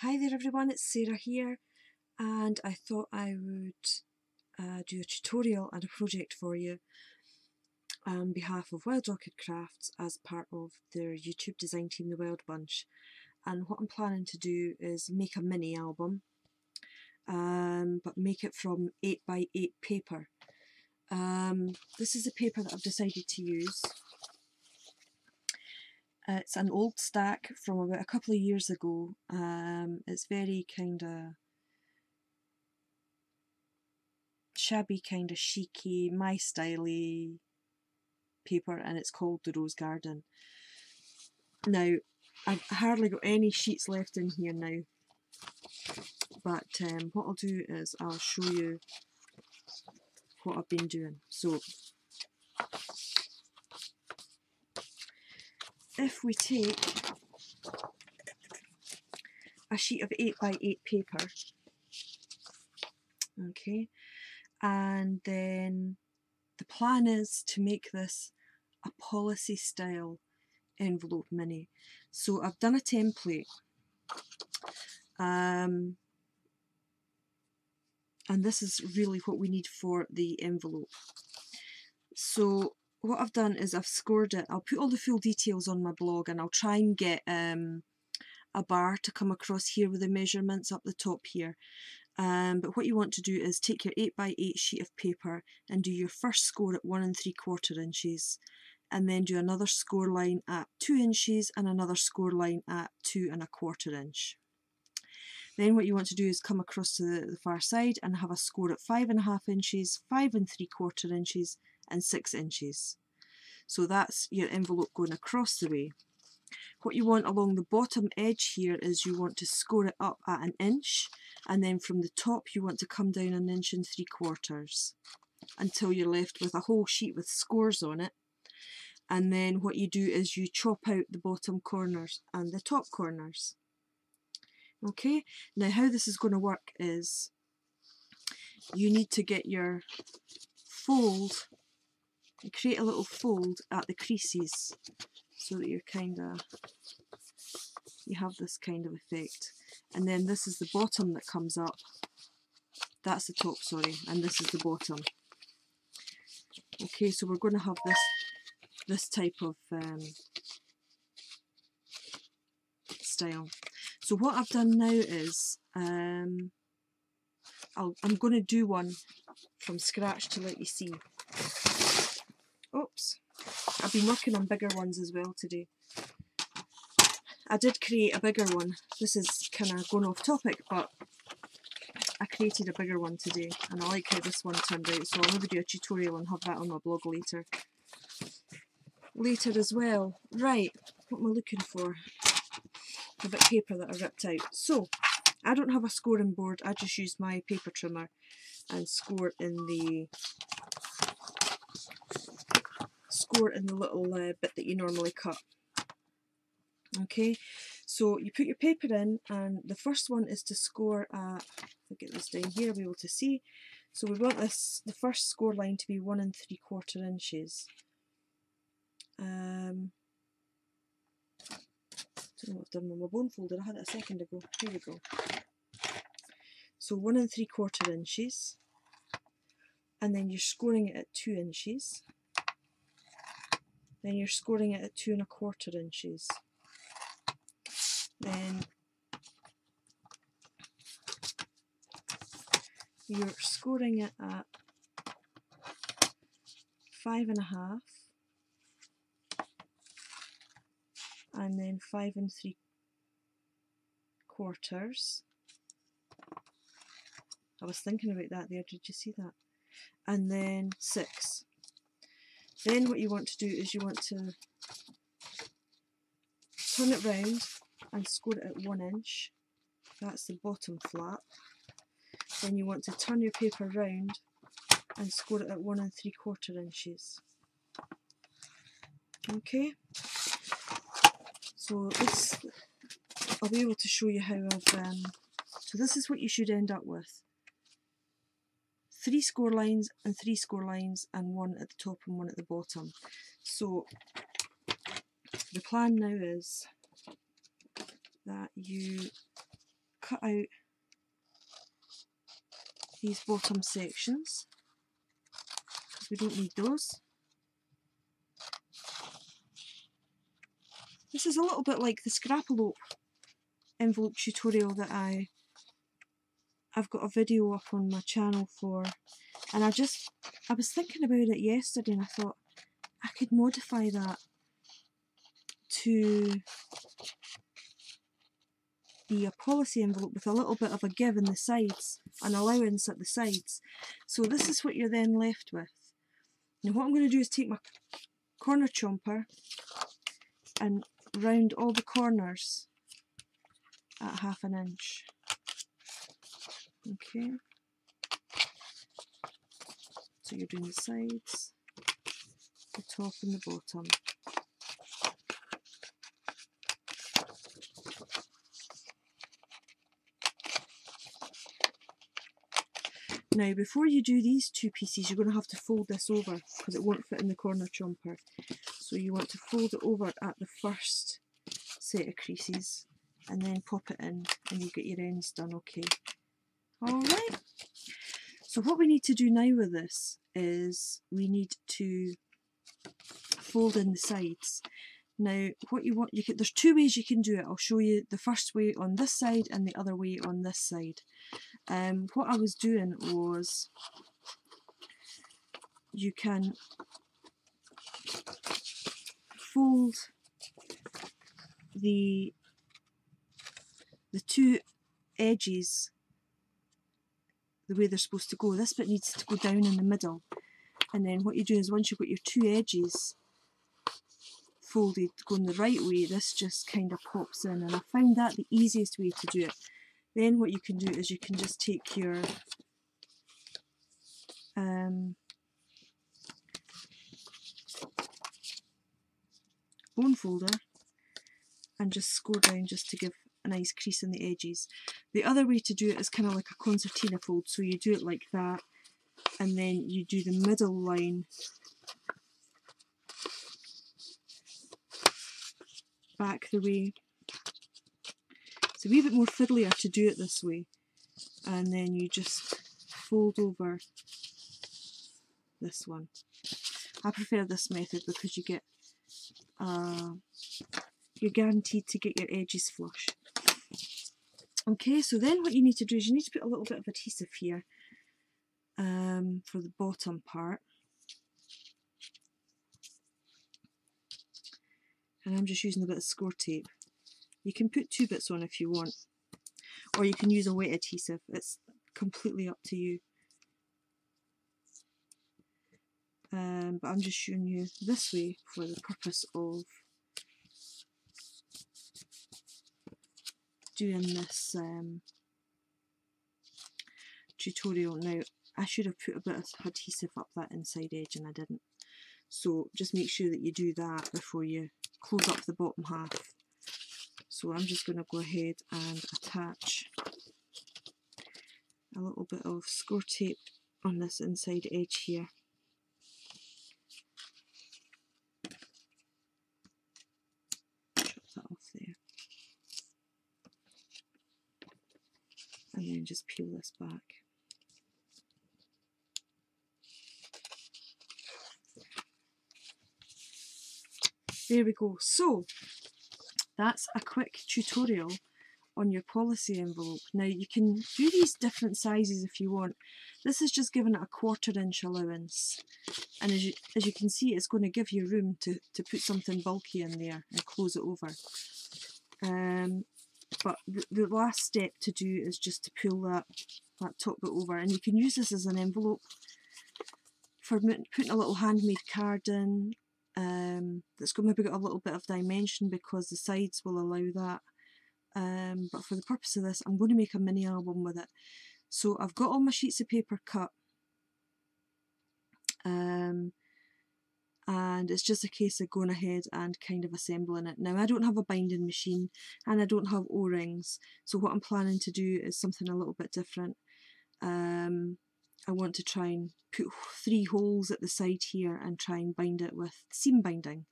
Hi there everyone, it's Sarah here, and I thought I would do a tutorial and a project for you on behalf of Wild Orchid Crafts as part of their YouTube design team, the Wild Bunch. And what I'm planning to do is make a mini album, but make it from 8x8 paper. This is the paper that I've decided to use. It's an old stack from about a couple of years ago. It's very kind of shabby, kind of chicy, my styley paper, and it's called the Rose Garden. Now, I've hardly got any sheets left in here now, but what I'll do is I'll show you what I've been doing. So, if we take a sheet of 8x8 paper, okay, and then the plan is to make this a policy style envelope mini. So I've done a template, and this is really what we need for the envelope. So what I've done is I've scored it. I'll put all the full details on my blog, and I'll try and get a bar to come across here with the measurements up the top here. But what you want to do is take your 8x8 sheet of paper and do your first score at 1 3/4 inches, and then do another score line at 2 inches and another score line at 2 1/4 inch. Then what you want to do is come across to the far side and have a score at 5.5 inches, 5 3/4 inches and 6 inches. So that's your envelope going across the way. What you want along the bottom edge here is you want to score it up at 1 inch, and then from the top you want to come down 1 3/4 until you're left with a whole sheet with scores on it. And then what you do is you chop out the bottom corners and the top corners. Okay, now how this is going to work is you need to get your fold, create a little fold at the creases so that you have this kind of effect. And then this is the bottom that comes up. That's the top, sorry, and this is the bottom. Okay, so we're going to have this type of style. So what I've done now is I'm going to do one from scratch to let you see. Oops, I've been working on bigger ones as well today. I did create a bigger one. This is kind of going off topic, but I created a bigger one today, and I like how this one turned out, so I'll maybe do a tutorial and have that on my blog later as well. Right, what am I looking for? A bit of paper that I ripped out. So, I don't have a scoring board, I just used my paper trimmer and score in the little bit that you normally cut. Okay, so you put your paper in, and the first one is to score at, if I get this down here I'll be able to see. So we want the first score line to be 1 3/4 inches. I don't know what I've done with my bone folder, I had it a second ago. Here we go. So 1 3/4 inches, and then you're scoring it at 2 inches. Then you're scoring it at 2 1/4 inches. Then you're scoring it at 5.5, and then 5 3/4. I was thinking about that there, did you see that? And then 6. Then what you want to do is you want to turn it round and score it at 1 inch. That's the bottom flap. Then you want to turn your paper round and score it at 1 3/4 inches. Okay, so this, I'll be able to show you how I've, so this is what you should end up with. 3 score lines and 3 score lines, and 1 at the top and 1 at the bottom. So the plan now is that you cut out these bottom sections because we don't need those. This is a little bit like the Scrapalope envelope tutorial that I've got a video up on my channel for, and I was thinking about it yesterday and I thought I could modify that to be a policy envelope with a little bit of a give in the sides, an allowance at the sides. So this is what you're then left with. Now what I'm going to do is take my corner chomper and round all the corners at 1/2 inch. Okay, so you're doing the sides, the top and the bottom. Now before you do these two pieces you're going to have to fold this over because it won't fit in the corner chomper. So you want to fold it over at the first set of creases and then pop it in and you'll get your ends done okay. Alright, so what we need to do now with this is we need to fold in the sides. Now what you want, there's two ways you can do it. I'll show you the first way on this side and the other way on this side. What I was doing was you can fold the two edges the way they're supposed to go. This bit needs to go down in the middle, and then what you do is once you've got your two edges folded going the right way, this just kind of pops in, and I found that the easiest way to do it. Then what you can do is you can just take your bone folder and just score down just to give a nice crease in the edges. The other way to do it is kind of like a concertina fold, so you do it like that and then you do the middle line back the way. It's a wee bit more fiddlier to do it this way, and then you just fold over this one. I prefer this method because you get you're guaranteed to get your edges flush. Okay, so then what you need to do is you need to put a little bit of adhesive here for the bottom part. And I'm just using a bit of score tape. You can put 2 bits on if you want, or you can use a wet adhesive. It's completely up to you. But I'm just showing you this way for the purpose of doing this tutorial. Now I should have put a bit of adhesive up that inside edge and I didn't, so just make sure that you do that before you close up the bottom half. So I'm just going to go ahead and attach a little bit of score tape on this inside edge here. Chop that off there. And then just peel this back. There we go. So that's a quick tutorial on your policy envelope. Now you can do these different sizes if you want. This is just giving it a 1/4 inch allowance, and as you can see, it's going to give you room to put something bulky in there and close it over. But the last step to do is just to pull that top bit over, and you can use this as an envelope for putting a little handmade card in. That's got maybe got a little bit of dimension because the sides will allow that. But for the purpose of this, I'm going to make a mini album with it. So I've got all my sheets of paper cut, and it's just a case of going ahead and kind of assembling it. Now I don't have a binding machine and I don't have O-rings, so what I'm planning to do is something a little bit different. I want to try and put 3 holes at the side here and try and bind it with seam binding.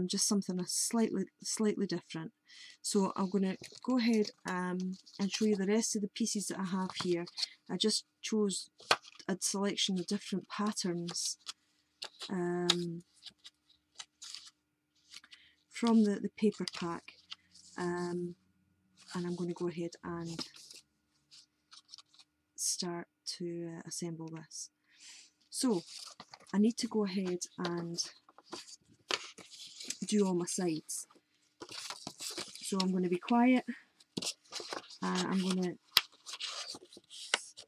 just something slightly different. So I'm going to go ahead and show you the rest of the pieces that I have here. I just chose a selection of different patterns from the paper pack, and I'm going to go ahead and start to assemble this. So I need to go ahead and do all my sides. So I'm going to be quiet, and I'm going to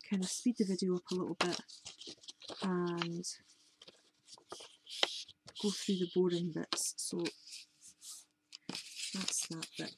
kind of speed the video up a little bit and go through the boring bits. So that's that bit.